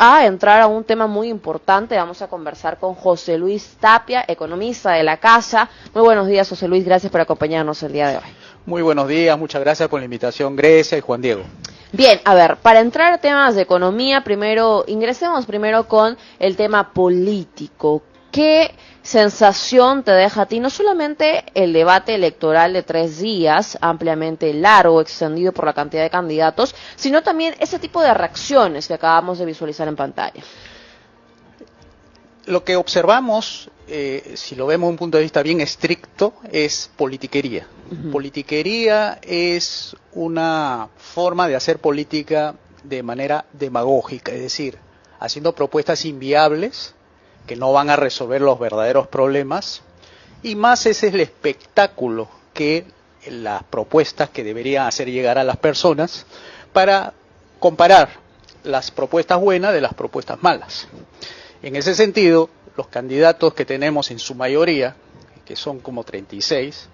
a entrar a un tema muy importante. Vamos a conversar con José Luis Tapia, economista de la casa. Muy buenos días, José Luis, gracias por acompañarnos el día de hoy. Muy buenos días, muchas gracias por la invitación, Grecia y Juan Diego. Bien, a ver, para entrar a temas de economía, ingresemos primero con el tema político. ¿Qué sensación te deja a ti no solamente el debate electoral de 3 días, ampliamente largo, extendido por la cantidad de candidatos, sino también ese tipo de reacciones que acabamos de visualizar en pantalla? Lo que observamos, si lo vemos desde un punto de vista bien estricto, es politiquería. Politiquería es una forma de hacer política de manera demagógica, es decir, haciendo propuestas inviables que no van a resolver los verdaderos problemas, y más ese es el espectáculo que las propuestas que deberían hacer llegar a las personas para comparar las propuestas buenas de las propuestas malas. En ese sentido, los candidatos que tenemos en su mayoría, que son como 36,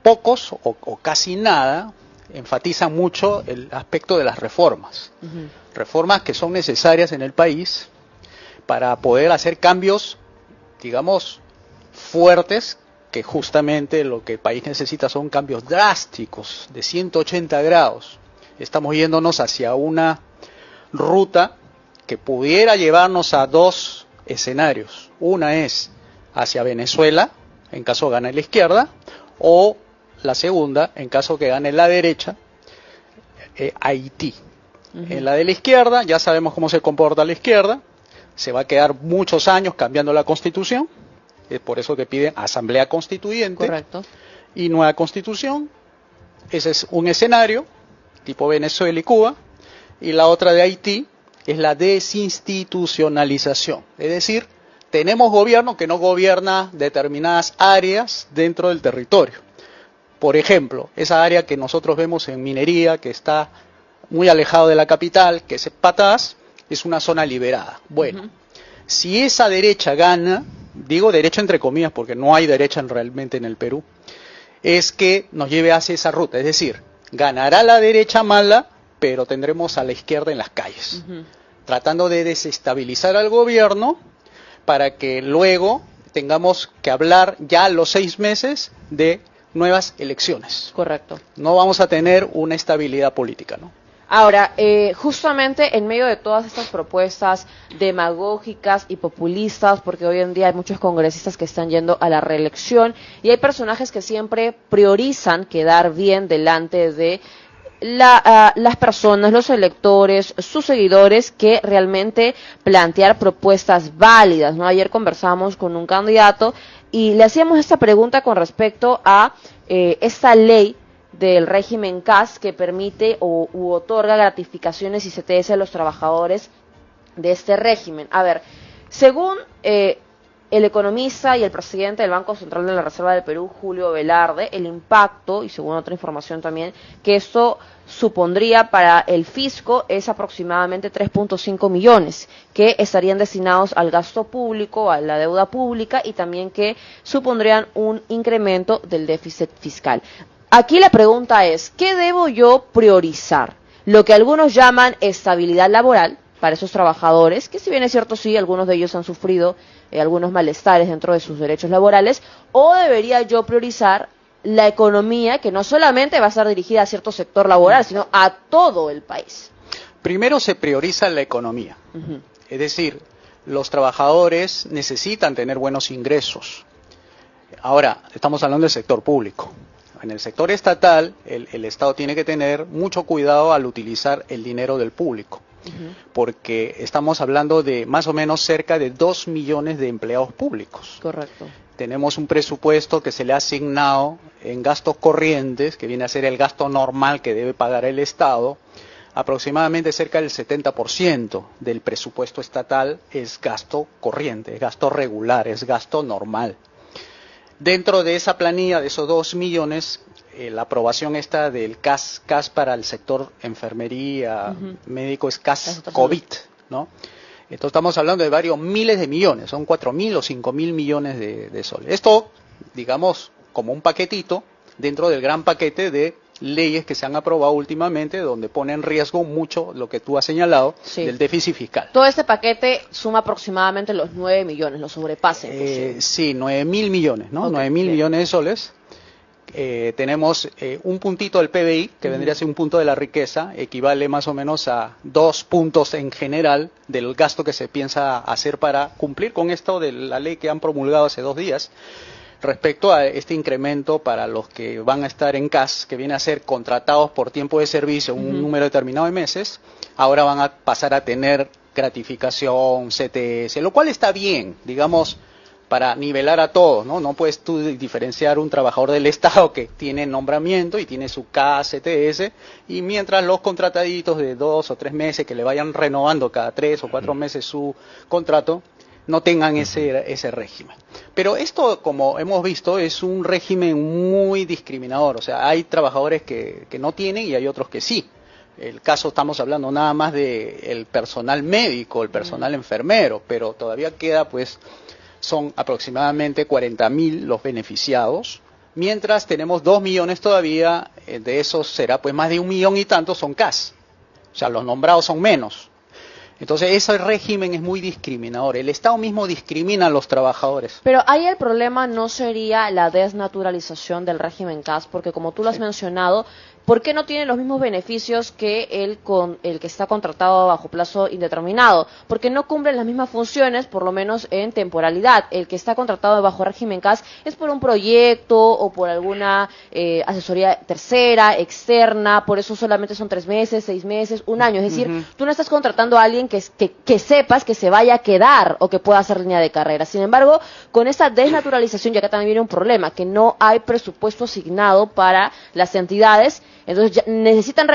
pocos o casi nada enfatizan mucho el aspecto de las reformas. Reformas que son necesarias en el país para poder hacer cambios, digamos, fuertes, que justamente lo que el país necesita son cambios drásticos, de 180 grados. Estamos yéndonos hacia una ruta que pudiera llevarnos a 2 escenarios. Una es hacia Venezuela, en caso gane la izquierda, o la segunda, en caso que gane la derecha, Haití. En la de la izquierda, ya sabemos cómo se comporta la izquierda, se va a quedar muchos años cambiando la constitución, es por eso que piden asamblea constituyente. Correcto. Y nueva constitución. Ese es un escenario, tipo Venezuela y Cuba, y la otra de Haití es la desinstitucionalización, es decir, tenemos gobierno que no gobierna determinadas áreas dentro del territorio. Por ejemplo, esa área que nosotros vemos en minería, que está muy alejado de la capital, que es Patás, es una zona liberada. Bueno, si esa derecha gana, digo derecha entre comillas porque no hay derecha realmente en el Perú, es que nos lleve hacia esa ruta, es decir, ganará la derecha mala, pero tendremos a la izquierda en las calles, tratando de desestabilizar al gobierno para que luego tengamos que hablar ya a los 6 meses de nuevas elecciones. Correcto. No vamos a tener una estabilidad política, ¿no? Ahora, justamente en medio de todas estas propuestas demagógicas y populistas, porque hoy en día hay muchos congresistas que están yendo a la reelección y hay personajes que siempre priorizan quedar bien delante de las personas, los electores, sus seguidores, que realmente plantear propuestas válidas, ¿no? Ayer conversamos con un candidato y le hacíamos esta pregunta con respecto a esta ley del régimen CAS que permite u otorga gratificaciones y CTS a los trabajadores de este régimen. A ver, según el economista y el presidente del Banco Central de la Reserva del Perú, Julio Velarde, el impacto, y según otra información también, que esto supondría para el fisco es aproximadamente 3.5 millones, que estarían destinados al gasto público, a la deuda pública, y también que supondrían un incremento del déficit fiscal. Aquí la pregunta es, ¿qué debo yo priorizar? Lo que algunos llaman estabilidad laboral para esos trabajadores, que si bien es cierto, sí, algunos de ellos han sufrido algunos malestares dentro de sus derechos laborales, o debería yo priorizar la economía, que no solamente va a estar dirigida a cierto sector laboral, sino a todo el país. Primero se prioriza la economía, es decir, los trabajadores necesitan tener buenos ingresos. Ahora, estamos hablando del sector público. En el sector estatal, el Estado tiene que tener mucho cuidado al utilizar el dinero del público, porque estamos hablando de más o menos cerca de 2 millones de empleados públicos. Correcto. Tenemos un presupuesto que se le ha asignado en gastos corrientes, que viene a ser el gasto normal que debe pagar el Estado. Aproximadamente cerca del 70% del presupuesto estatal es gasto corriente, es gasto regular, es gasto normal. Dentro de esa planilla, de esos 2 millones, la aprobación esta del CAS para el sector enfermería, médico, es CAS COVID, ¿no? Entonces estamos hablando de varios miles de millones, son 4.000 o 5.000 millones de soles. Esto, digamos, como un paquetito dentro del gran paquete de leyes que se han aprobado últimamente donde pone en riesgo mucho lo que tú has señalado del déficit fiscal. Todo este paquete suma aproximadamente los 9 millones, lo sobrepasa. Sí, 9.000 millones, ¿no? Okay, 9.000 millones de soles. Tenemos un puntito del PBI, que vendría a ser un punto de la riqueza, equivale más o menos a 2 puntos en general del gasto que se piensa hacer para cumplir con esto de la ley que han promulgado hace 2 días. Respecto a este incremento para los que van a estar en CAS, que viene a ser contratados por tiempo de servicio, un número determinado de meses, ahora van a pasar a tener gratificación, CTS, lo cual está bien, digamos, para nivelar a todos, ¿no? No puedes tú diferenciar un trabajador del Estado que tiene nombramiento y tiene su CAS, CTS, y mientras los contrataditos de 2 o 3 meses que le vayan renovando cada 3 o 4 meses su contrato, no tengan ese régimen. Pero esto, como hemos visto, es un régimen muy discriminador. O sea, hay trabajadores que no tienen y hay otros que sí. El caso, estamos hablando nada más del personal médico, el personal enfermero, pero todavía queda, pues, son aproximadamente 40.000 los beneficiados, mientras tenemos 2 millones todavía, de esos será pues más de 1 millón y tantos son CAS. O sea, los nombrados son menos. Entonces, ese régimen es muy discriminador. El Estado mismo discrimina a los trabajadores. Pero ahí el problema no sería la desnaturalización del régimen CAS, porque como tú lo has mencionado, ¿por qué no tiene los mismos beneficios que el que está contratado bajo plazo indeterminado? Porque no cumplen las mismas funciones, por lo menos en temporalidad. El que está contratado bajo régimen CAS es por un proyecto o por alguna asesoría tercera, externa, por eso solamente son 3 meses, 6 meses, 1 año. Es decir, tú no estás contratando a alguien que sepas que se vaya a quedar o que pueda hacer línea de carrera. Sin embargo, con esta desnaturalización, ya que también viene un problema, que no hay presupuesto asignado para las entidades. Entonces ya necesitan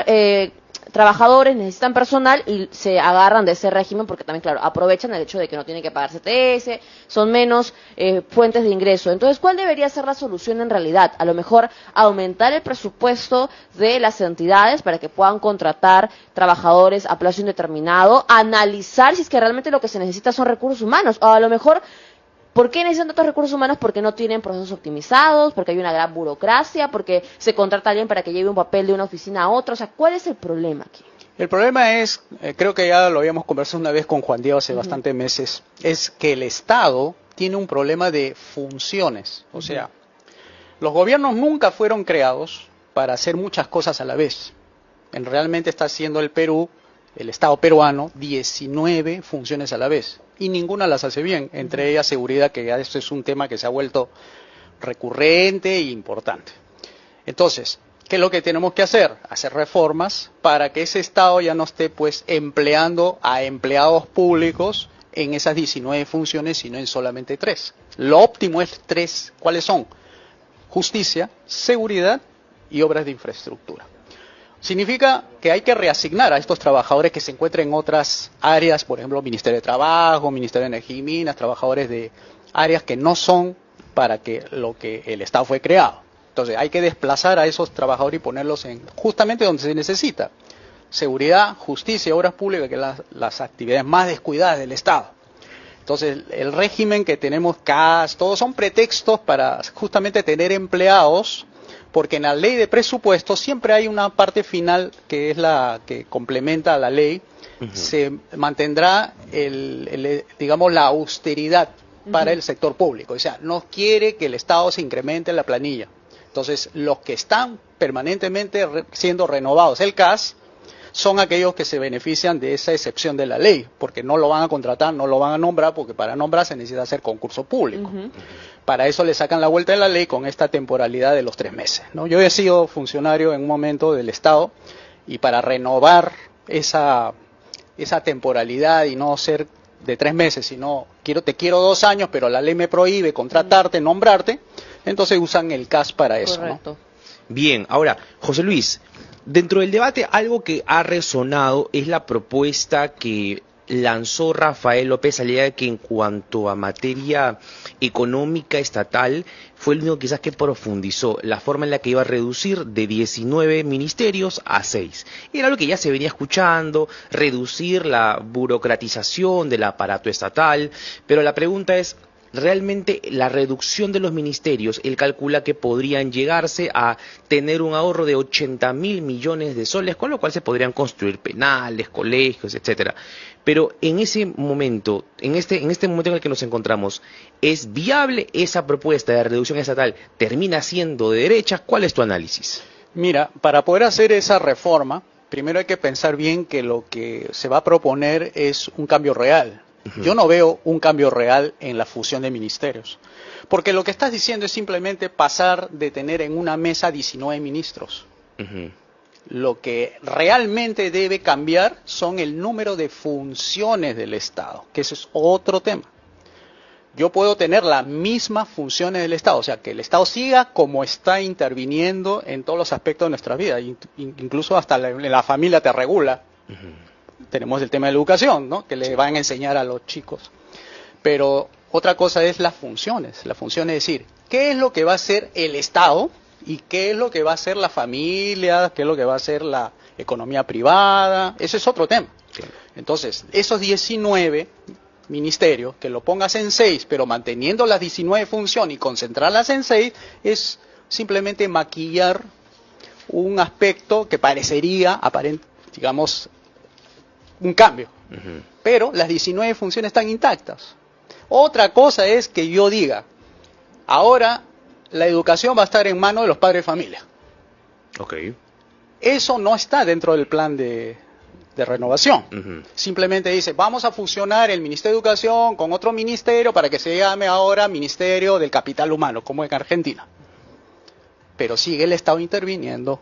trabajadores, necesitan personal y se agarran de ese régimen porque también, claro, aprovechan el hecho de que no tienen que pagar CTS, son menos fuentes de ingreso. Entonces, ¿cuál debería ser la solución en realidad? A lo mejor aumentar el presupuesto de las entidades para que puedan contratar trabajadores a plazo indeterminado, analizar si es que realmente lo que se necesita son recursos humanos, o a lo mejor ¿por qué necesitan tantos recursos humanos? Porque no tienen procesos optimizados, porque hay una gran burocracia, porque se contrata a alguien para que lleve un papel de una oficina a otra. O sea, ¿cuál es el problema aquí? El problema es, creo que ya lo habíamos conversado una vez con Juan Diego hace bastantes meses, es que el Estado tiene un problema de funciones. O sea, los gobiernos nunca fueron creados para hacer muchas cosas a la vez. Realmente está haciendo el Perú, el Estado peruano, 19 funciones a la vez. Y ninguna las hace bien, entre ellas seguridad, que ya esto es un tema que se ha vuelto recurrente e importante. Entonces, ¿qué es lo que tenemos que hacer? Hacer reformas para que ese Estado ya no esté pues empleando a empleados públicos en esas 19 funciones, sino en solamente 3. Lo óptimo es 3. ¿Cuáles son? Justicia, seguridad y obras de infraestructura. Significa que hay que reasignar a estos trabajadores que se encuentran en otras áreas, por ejemplo, Ministerio de Trabajo, Ministerio de Energía y Minas, trabajadores de áreas que no son para que lo que el Estado fue creado. Entonces hay que desplazar a esos trabajadores y ponerlos en justamente donde se necesita. Seguridad, justicia, obras públicas, que son las actividades más descuidadas del Estado. Entonces el régimen que tenemos, CAS, todos son pretextos para justamente tener empleados, porque en la ley de presupuesto siempre hay una parte final que es la que complementa a la ley. Se mantendrá digamos la austeridad para el sector público, o sea, no quiere que el Estado se incremente en la planilla. Entonces, los que están permanentemente siendo renovados, el CAS, son aquellos que se benefician de esa excepción de la ley, porque no lo van a contratar, no lo van a nombrar, porque para nombrar se necesita hacer concurso público. Para eso le sacan la vuelta de la ley con esta temporalidad de los 3 meses, ¿no? Yo he sido funcionario en un momento del Estado y para renovar esa temporalidad y no ser de 3 meses, sino te quiero 2 años, pero la ley me prohíbe contratarte, nombrarte, entonces usan el CAS para eso. Correcto. ¿No? Bien, ahora, José Luis, dentro del debate algo que ha resonado es la propuesta que lanzó Rafael López Aliaga, que en cuanto a materia económica estatal fue el único quizás que profundizó la forma en la que iba a reducir de 19 ministerios a 6. Era lo que ya se venía escuchando, reducir la burocratización del aparato estatal, pero la pregunta es, realmente la reducción de los ministerios, él calcula que podrían llegarse a tener un ahorro de 80.000 millones de soles, con lo cual se podrían construir penales, colegios, etcétera. Pero en ese momento, en este momento en el que nos encontramos, ¿es viable esa propuesta de reducción estatal? ¿Termina siendo de derecha? ¿Cuál es tu análisis? Mira, para poder hacer esa reforma, primero hay que pensar bien que lo que se va a proponer es un cambio real. Yo no veo un cambio real en la fusión de ministerios, porque lo que estás diciendo es simplemente pasar de tener en una mesa 19 ministros. Lo que realmente debe cambiar son el número de funciones del Estado, que ese es otro tema. Yo puedo tener las mismas funciones del Estado, o sea, que el Estado siga como está interviniendo en todos los aspectos de nuestra vida, incluso hasta la familia te regula. Tenemos el tema de la educación, ¿no? Que le van a enseñar a los chicos. Pero otra cosa es las funciones. La función es decir, ¿qué es lo que va a hacer el Estado? ¿Y qué es lo que va a hacer la familia? ¿Qué es lo que va a hacer la economía privada? Ese es otro tema. Entonces, esos 19 ministerios, que lo pongas en 6, pero manteniendo las 19 funciones y concentrarlas en 6, es simplemente maquillar un aspecto que parecería, digamos, un cambio, pero las 19 funciones están intactas. Otra cosa es que yo diga, ahora la educación va a estar en manos de los padres de familia. Eso no está dentro del plan de renovación. Simplemente dice, vamos a fusionar el Ministerio de Educación con otro ministerio para que se llame ahora Ministerio del Capital Humano, como en Argentina. Pero sigue el Estado interviniendo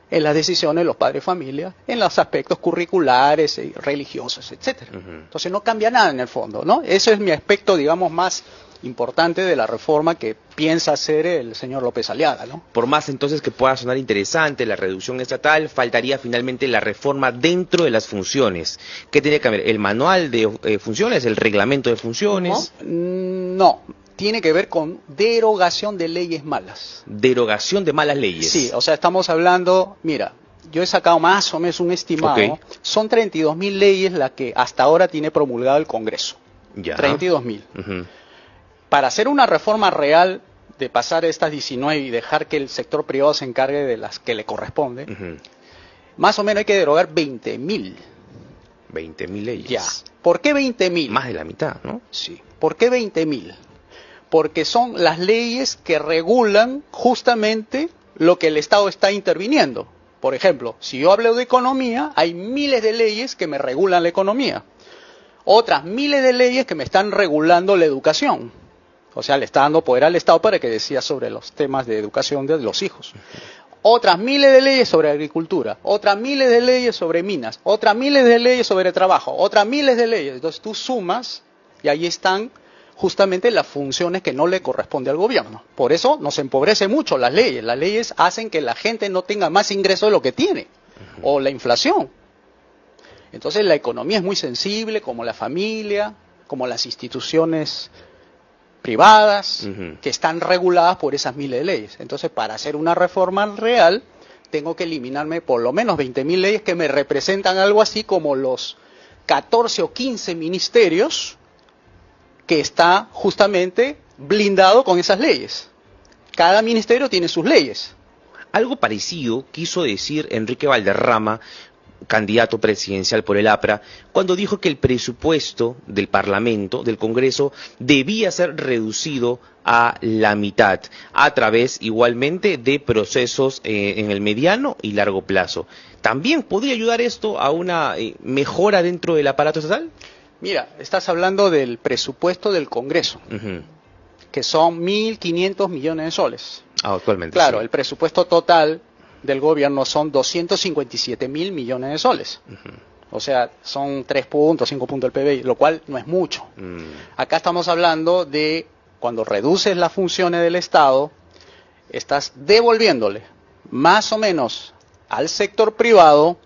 en las decisiones de los padres de familia, en los aspectos curriculares, religiosos, etcétera. Entonces no cambia nada en el fondo, ¿no? Ese es mi aspecto, digamos, más importante de la reforma que piensa hacer el señor López Aliaga, ¿no? Por más entonces que pueda sonar interesante la reducción estatal, faltaría finalmente la reforma dentro de las funciones. ¿Qué tiene que cambiar? ¿El manual de funciones? ¿El reglamento de funciones? No. Tiene que ver con derogación de leyes malas. Derogación de malas leyes. Sí, o sea, estamos hablando, mira, yo he sacado más o menos un estimado, son 32.000 leyes las que hasta ahora tiene promulgado el Congreso. 32.000. Para hacer una reforma real de pasar estas 19 y dejar que el sector privado se encargue de las que le corresponde, más o menos hay que derogar 20.000. 20.000 leyes. Ya. ¿Por qué 20.000? Más de la mitad, ¿no? Sí. ¿Por qué 20.000? Porque son las leyes que regulan justamente lo que el Estado está interviniendo. Por ejemplo, si yo hablo de economía, hay miles de leyes que me regulan la economía. Otras miles de leyes que me están regulando la educación. O sea, le está dando poder al Estado para que decida sobre los temas de educación de los hijos. Otras miles de leyes sobre agricultura, otras miles de leyes sobre minas, otras miles de leyes sobre trabajo, otras miles de leyes. Entonces tú sumas y ahí están justamente las funciones que no le corresponde al gobierno. Por eso nos empobrece mucho las leyes. Las leyes hacen que la gente no tenga más ingresos de lo que tiene, o la inflación. Entonces la economía es muy sensible, como la familia, como las instituciones privadas, que están reguladas por esas miles de leyes. Entonces, para hacer una reforma real, tengo que eliminarme por lo menos 20.000 leyes que me representan algo así como los 14 o 15 ministerios que está justamente blindado con esas leyes. Cada ministerio tiene sus leyes. Algo parecido quiso decir Enrique Valderrama, candidato presidencial por el APRA, cuando dijo que el presupuesto del Parlamento, del Congreso, debía ser reducido a la mitad, a través igualmente de procesos en el mediano y largo plazo. ¿También podría ayudar esto a una mejora dentro del aparato estatal? Mira, estás hablando del presupuesto del Congreso, que son 1.500 millones de soles. Actualmente. Claro, sí. El presupuesto total del gobierno son 257.000 millones de soles. O sea, son 3 puntos, 5 puntos del PBI, lo cual no es mucho. Acá estamos hablando de cuando reduces las funciones del Estado, estás devolviéndole más o menos al sector privado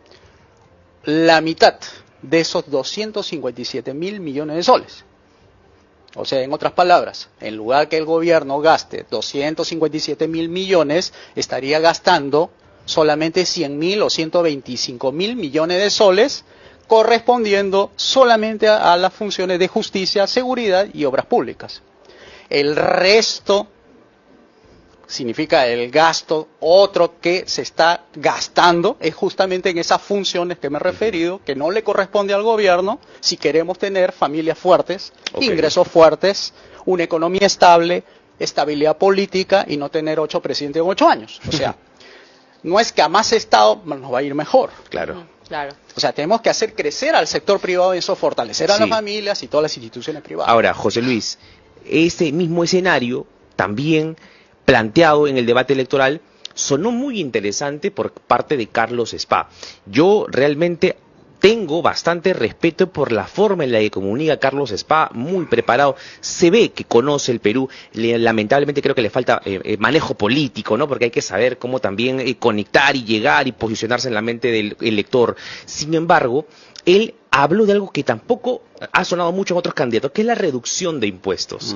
la mitad de esos 257.000 millones de soles. O sea, en otras palabras, en lugar que el gobierno gaste 257.000 millones, estaría gastando solamente 100.000 o 125.000 millones de soles, correspondiendo solamente a las funciones de justicia, seguridad y obras públicas. El resto significa el gasto, otro que se está gastando, es justamente en esas funciones que me he referido, que no le corresponde al gobierno si queremos tener familias fuertes, ingresos fuertes, una economía estable, estabilidad política y no tener 8 presidentes en 8 años. O sea, no es que a más Estado nos va a ir mejor. Claro. Claro. O sea, tenemos que hacer crecer al sector privado y eso fortalecer a las familias y todas las instituciones privadas. Ahora, José Luis, ese mismo escenario también planteado en el debate electoral sonó muy interesante por parte de Carlos Spa. Yo realmente tengo bastante respeto por la forma en la que comunica Carlos Spa, muy preparado, se ve que conoce el Perú, lamentablemente creo que le falta manejo político, ¿no? Porque hay que saber cómo también conectar y llegar y posicionarse en la mente del elector. Sin embargo, él habló de algo que tampoco ha sonado mucho en otros candidatos, que es la reducción de impuestos.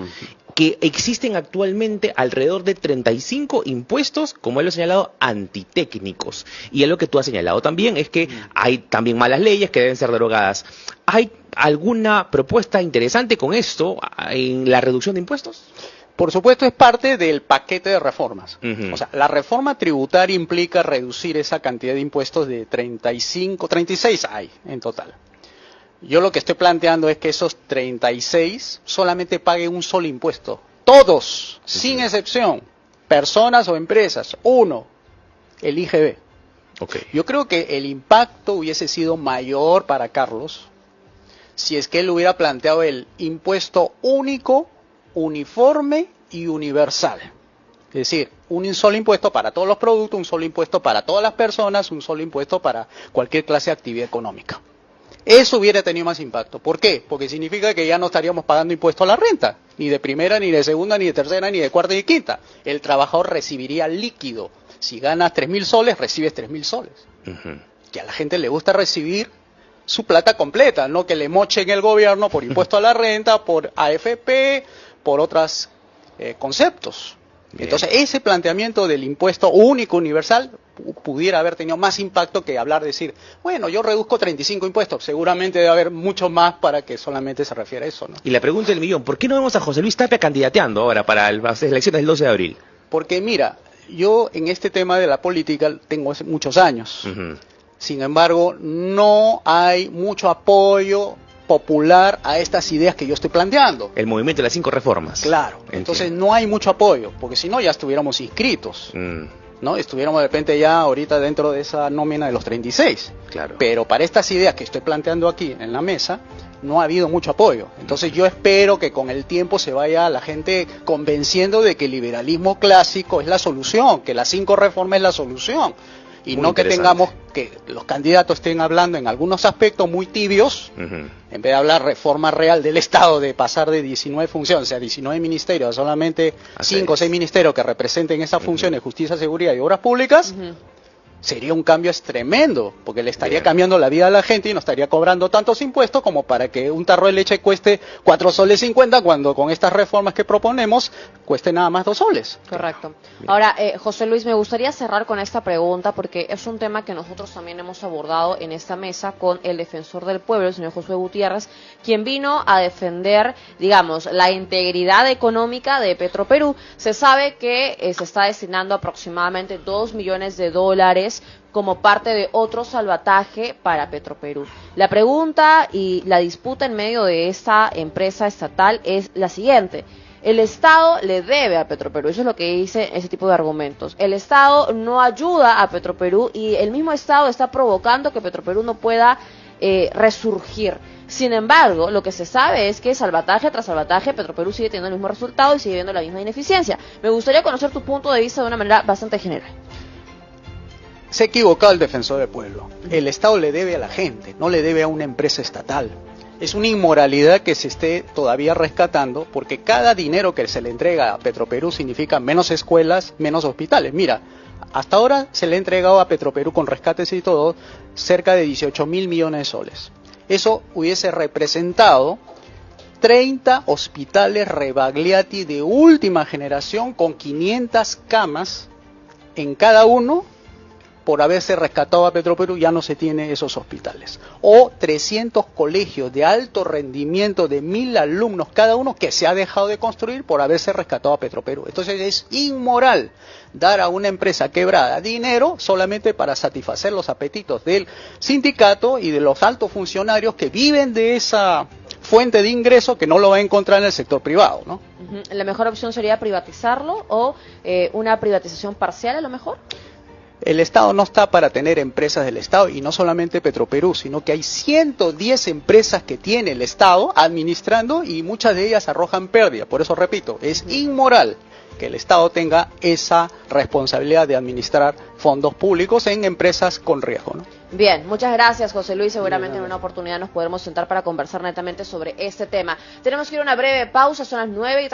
Que existen actualmente alrededor de 35 impuestos, como él lo ha señalado, antitécnicos. Y algo que tú has señalado también es que hay también malas leyes que deben ser derogadas. ¿Hay alguna propuesta interesante con esto en la reducción de impuestos? Por supuesto, es parte del paquete de reformas. O sea, la reforma tributaria implica reducir esa cantidad de impuestos de 36 hay en total. Yo lo que estoy planteando es que esos 36 solamente paguen un solo impuesto. Todos, sin excepción, personas o empresas. Uno, el IGB. Yo creo que el impacto hubiese sido mayor para Carlos si es que él hubiera planteado el impuesto único, uniforme y universal. Es decir, un solo impuesto para todos los productos, un solo impuesto para todas las personas, un solo impuesto para cualquier clase de actividad económica. Eso hubiera tenido más impacto. ¿Por qué? Porque significa que ya no estaríamos pagando impuesto a la renta, ni de primera, ni de segunda, ni de tercera, ni de cuarta y de quinta. El trabajador recibiría líquido. Si ganas 3.000 soles, recibes 3.000 soles. Que a la gente le gusta recibir su plata completa, no que le mochen el gobierno por impuesto a la renta, por AFP, por otros conceptos. Entonces, ese planteamiento del impuesto único, universal, pudiera haber tenido más impacto que hablar de decir, bueno, yo reduzco 35 impuestos. Seguramente debe haber mucho más para que solamente se refiera a eso, ¿no? Y la pregunta del millón, ¿por qué no vemos a José Luis Tapia candidateando ahora para las elecciones del 12 de abril? Porque mira, yo en este tema de la política tengo muchos años. Sin embargo, no hay mucho apoyo popular a estas ideas que yo estoy planteando. El movimiento de las 5 reformas. Claro, entonces no hay mucho apoyo, porque si no ya estuviéramos inscritos, ¿no? Estuviéramos de repente ya ahorita dentro de esa nómina de los 36. Claro. Pero para estas ideas que estoy planteando aquí en la mesa, no ha habido mucho apoyo. Entonces yo espero que con el tiempo se vaya la gente convenciendo de que el liberalismo clásico es la solución, que las 5 reformas es la solución. Y no que tengamos que los candidatos estén hablando en algunos aspectos muy tibios, en vez de hablar reforma real del Estado, de pasar de 19 funciones, o sea, 19 ministerios, a solamente 5 o 6 ministerios que representen esas funciones, justicia, seguridad y obras públicas, sería un cambio tremendo, porque le estaría cambiando la vida a la gente y no estaría cobrando tantos impuestos como para que un tarro de leche cueste 4 soles 50, cuando con estas reformas que proponemos cueste nada más 2 soles. Correcto. Ahora, José Luis, me gustaría cerrar con esta pregunta porque es un tema que nosotros también hemos abordado en esta mesa con el defensor del pueblo, el señor Josué Gutiérrez, quien vino a defender, digamos, la integridad económica de Petroperú. Se sabe que se está destinando aproximadamente $2 millones como parte de otro salvataje para Petroperú. La pregunta y la disputa en medio de esta empresa estatal es la siguiente. El Estado le debe a Petroperú, eso es lo que dice ese tipo de argumentos. El Estado no ayuda a Petroperú y el mismo Estado está provocando que Petroperú no pueda resurgir. Sin embargo, lo que se sabe es que salvataje tras salvataje, Petroperú sigue teniendo el mismo resultado y sigue viendo la misma ineficiencia. Me gustaría conocer tu punto de vista de una manera bastante general. Se ha equivocado el defensor del pueblo. El Estado le debe a la gente, no le debe a una empresa estatal. Es una inmoralidad que se esté todavía rescatando, porque cada dinero que se le entrega a Petroperú significa menos escuelas, menos hospitales. Mira, hasta ahora se le ha entregado a Petroperú con rescates y todo cerca de 18.000 millones de soles. Eso hubiese representado 30 hospitales Rebagliati de última generación con 500 camas en cada uno, por haberse rescatado a Petroperú, ya no se tiene esos hospitales. O 300 colegios de alto rendimiento de 1000 alumnos cada uno que se ha dejado de construir por haberse rescatado a Petroperú. Entonces es inmoral dar a una empresa quebrada dinero solamente para satisfacer los apetitos del sindicato y de los altos funcionarios que viven de esa fuente de ingreso que no lo va a encontrar en el sector privado, ¿no? ¿La mejor opción sería privatizarlo o una privatización parcial a lo mejor? El Estado no está para tener empresas del Estado, y no solamente Petroperú, sino que hay 110 empresas que tiene el Estado administrando y muchas de ellas arrojan pérdida. Por eso repito, es inmoral que el Estado tenga esa responsabilidad de administrar fondos públicos en empresas con riesgo, ¿no? Bien, muchas gracias, José Luis. Seguramente en una oportunidad nos podremos sentar para conversar netamente sobre este tema. Tenemos que ir a una breve pausa, son las 9:30.